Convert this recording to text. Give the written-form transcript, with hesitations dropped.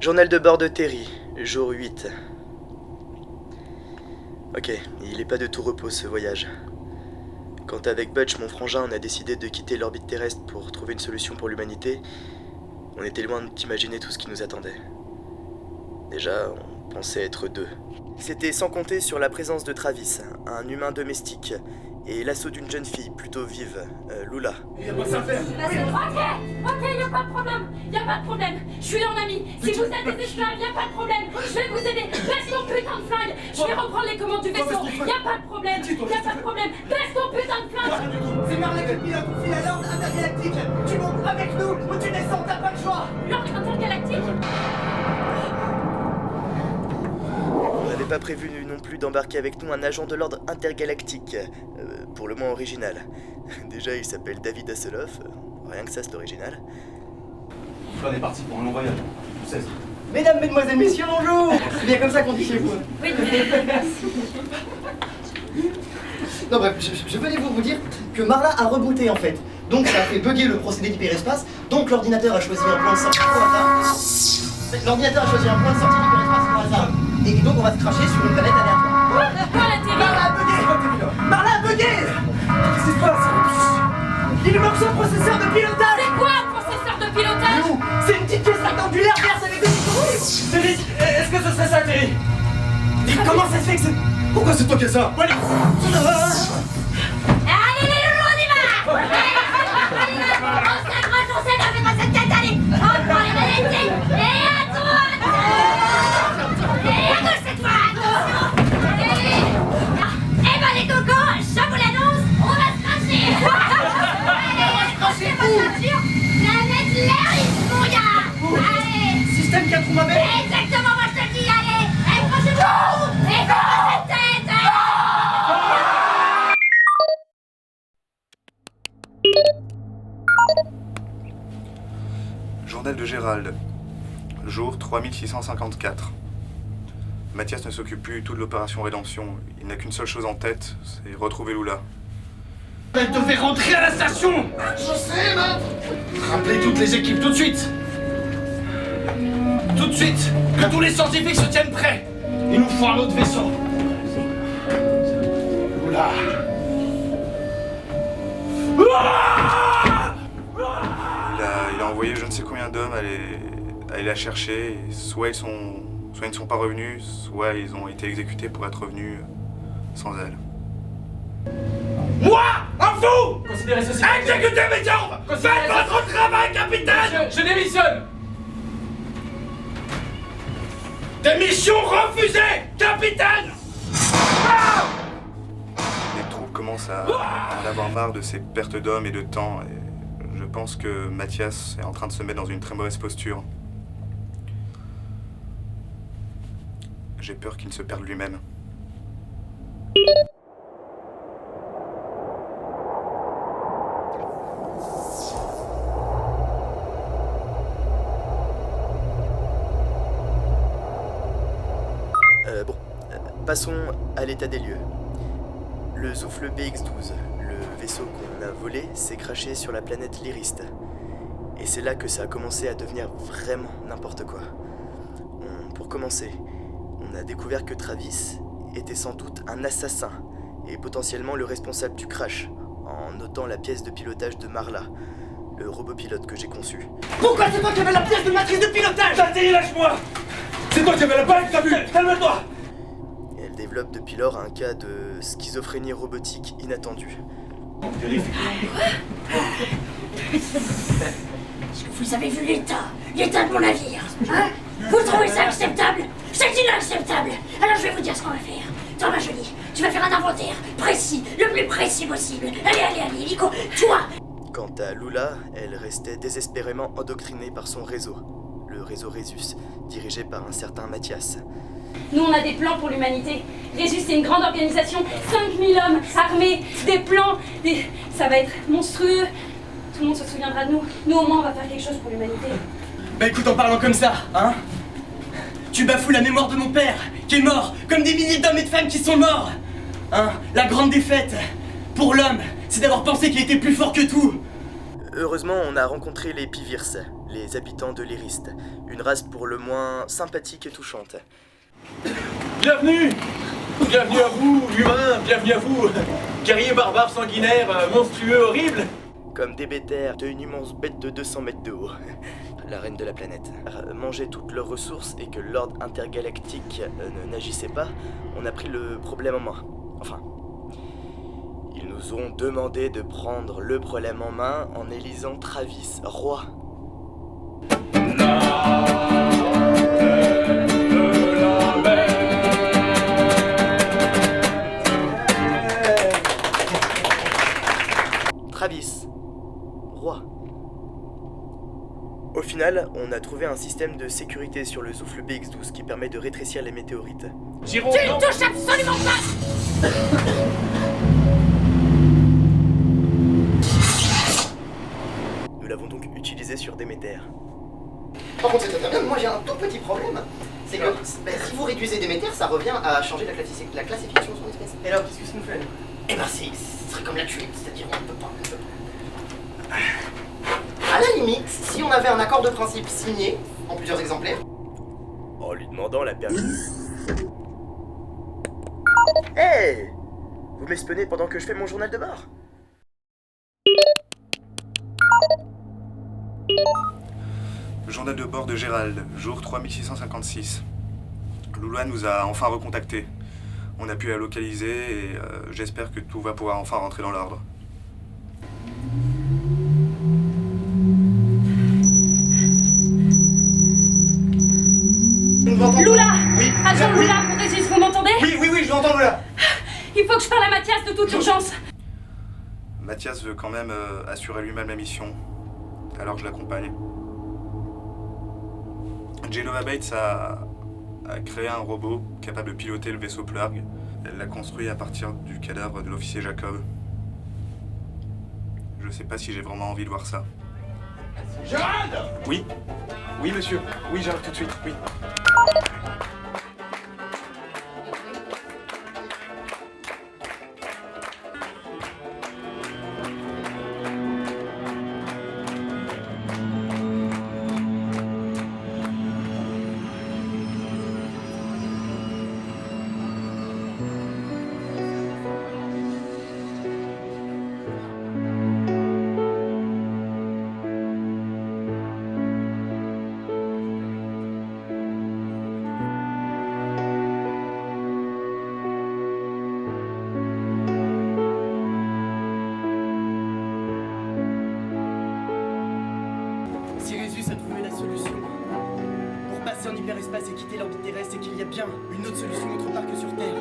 Journal de bord de Terry, jour 8. Ok, il est pas de tout repos ce voyage. Quand avec Butch, mon frangin, on a décidé de quitter l'orbite terrestre pour trouver une solution pour l'humanité, on était loin d'imaginer tout ce qui nous attendait. Déjà, on pensait être deux. C'était sans compter sur la présence de Travis, un humain domestique, et l'assaut d'une jeune fille plutôt vive, Lula. Il y a pas ça à faire. Ok, y a pas de problème, je suis un ami. Si vous êtes des esclaves, y a pas de problème, je vais vous aider. Baisse ton putain de flingue, je vais reprendre les commandes du vaisseau. Y a pas de problème, baisse ton putain de flingue. C'est Marley que le pilote, on file à l'ordre intergalactique. Tu montes avec nous ou tu descends, t'as pas le choix. L'ordre intergalactique. On n'avait pas prévu non plus d'embarquer avec nous un agent de l'ordre intergalactique, pour le moins original. Déjà, il s'appelle David Hasselhoff, rien que ça c'est original. On est parti pour un long voyage, je sais. Mesdames, mesdemoiselles, messieurs, bonjour. C'est bien comme ça qu'on dit chez vous. Oui, Non bref, je venais vous dire que Marla a rebooté en fait. Donc ça a fait bugger le procédé d'hyperespace. Donc l'ordinateur a choisi un point de sortie au hasard. L'ordinateur a choisi un point de sortie d'hyperespace au hasard. Et donc on va se cracher sur une planète aléatoire. Marla a bugué. Marla a bugué. Qu'est-ce qui se passe? Il lui manque son processeur de pilotage. c'est quoi un processeur de pilotage? Nous, c'est une petite pièce rectangulaire verte avec des micros. Terry, est-ce que ce serait ça, Terry? Comment ça se fait que c'est... Pourquoi c'est toi qui as ça? Allez les loulous, on y va. On s'accroche, on s'aide avec cette tête, allez. On prend les manettes et à droite. Et à gauche cette fois, attention. Eh ben les cocos, je vous l'annonce, on va se cracher. Allez, accrochez vos ceintures. Planète Léris, mon gars. Allez. Système 4 ma belle. Exactement, moi je te le dis, allez. Accrochez-vous. Et comment cette tête, allez. Journal de Gérald, jour 3654. Mathias ne s'occupe plus du tout de l'opération Rédemption. Il n'a qu'une seule chose en tête, c'est retrouver Lula. Elle devait rentrer à la station. Je sais, man. Rappelez toutes les équipes tout de suite. Tout de suite. Que tous les scientifiques se tiennent prêts. Il nous faut un autre vaisseau. Oula. Il a envoyé je ne sais combien d'hommes à aller la chercher. Et soit ils ne sont pas revenus, soit ils ont été exécutés pour être revenus sans elle. Moi, à vous, considérez ceci. Exécutez mes ordres. Faites votre travail, capitaine. Je démissionne. Démission refusée, capitaine. Les troupes commencent à en avoir marre de ces pertes d'hommes et de temps. Et je pense que Mathias est en train de se mettre dans une très mauvaise posture. J'ai peur qu'il ne se perde lui-même. Passons à l'état des lieux. Le Zoufle BX-12, le vaisseau qu'on a volé, s'est crashé sur la planète Lyriste. Et c'est là que ça a commencé à devenir vraiment n'importe quoi. Pour commencer, on a découvert que Travis était sans doute un assassin, et potentiellement le responsable du crash, en notant la pièce de pilotage de Marla, le robot pilote que j'ai conçu. Pourquoi c'est toi qui avais la pièce de matrice de pilotage? Terry, lâche-moi. C'est toi qui avais la balle, t'as vu? Calme-toi. Elle développe depuis lors un cas de schizophrénie robotique inattendue. Est-ce que vous avez vu l'état de mon navire, hein? Vous trouvez ça acceptable? C'est inacceptable. Alors je vais vous dire ce qu'on va faire. Toi, ma jolie, tu vas faire un inventaire précis, le plus précis possible. Allez, Nico, toi. Quant à Lula, elle restait désespérément endoctrinée par son réseau, le réseau Rhésus, dirigé par un certain Mathias. Nous, on a des plans pour l'humanité. Rhésus, c'est une grande organisation. 5000 hommes armés, des plans, ça va être monstrueux. Tout le monde se souviendra de nous. Nous, au moins, on va faire quelque chose pour l'humanité. Bah écoute, en parlant comme ça, hein, tu bafoues la mémoire de mon père, qui est mort, comme des milliers d'hommes et de femmes qui sont morts. Hein, la grande défaite, pour l'homme, c'est d'avoir pensé qu'il était plus fort que tout. Heureusement, on a rencontré les Pivirs, les habitants de l'Iriste, une race pour le moins sympathique et touchante. Bienvenue! Bienvenue à vous, humains, bienvenue à vous, guerriers barbares sanguinaires, monstrueux, horribles! Comme Déméter, une immense bête de 200 mètres de haut, la reine de la planète. Manger toutes leurs ressources et que l'ordre intergalactique n'agissait pas, on a pris le problème en main. Enfin, ils nous ont demandé de prendre le problème en main en élisant Travis, roi. Travis, roi. Au final, on a trouvé un système de sécurité sur le souffle BX12 qui permet de rétrécir les météorites. Giro, Tu non. ne touches absolument pas! Nous l'avons donc utilisé sur Déméter. Par contre, c'est très bien, moi j'ai un tout petit problème. C'est que si vous réduisez Déméter, ça revient à changer la classification de son espèce. Et alors, qu'est-ce que ça nous fait? Eh ben, ce serait comme la tuer, c'est-à-dire on ne peut pas. À la limite, si on avait un accord de principe signé, en plusieurs exemplaires, En lui demandant la permission. Hey! Vous m'espionnez pendant que je fais mon journal de bord? Journal de bord de Gérald, jour 3656. Louloua nous a enfin recontactés. On a pu la localiser et j'espère que tout va pouvoir enfin rentrer dans l'ordre. Lula! Oui. Agent Lula, Protégis, vous m'entendez? Oui, je l'entends là. Il faut que je parle à Mathias de toute urgence. Mathias veut quand même assurer lui-même la mission, alors je l'accompagne. Genova Bates a créé un robot capable de piloter le vaisseau Plurg. Elle l'a construit à partir du cadavre de l'officier Jacob. Je sais pas si j'ai vraiment envie de voir ça. Gérald! Oui, Oui, monsieur. Oui, j'arrive tout de suite, oui. Sirésus a trouvé la solution. Pour passer en hyperespace et quitter l'orbite terrestre, c'est qu'il y a bien une autre solution autre part que sur Terre.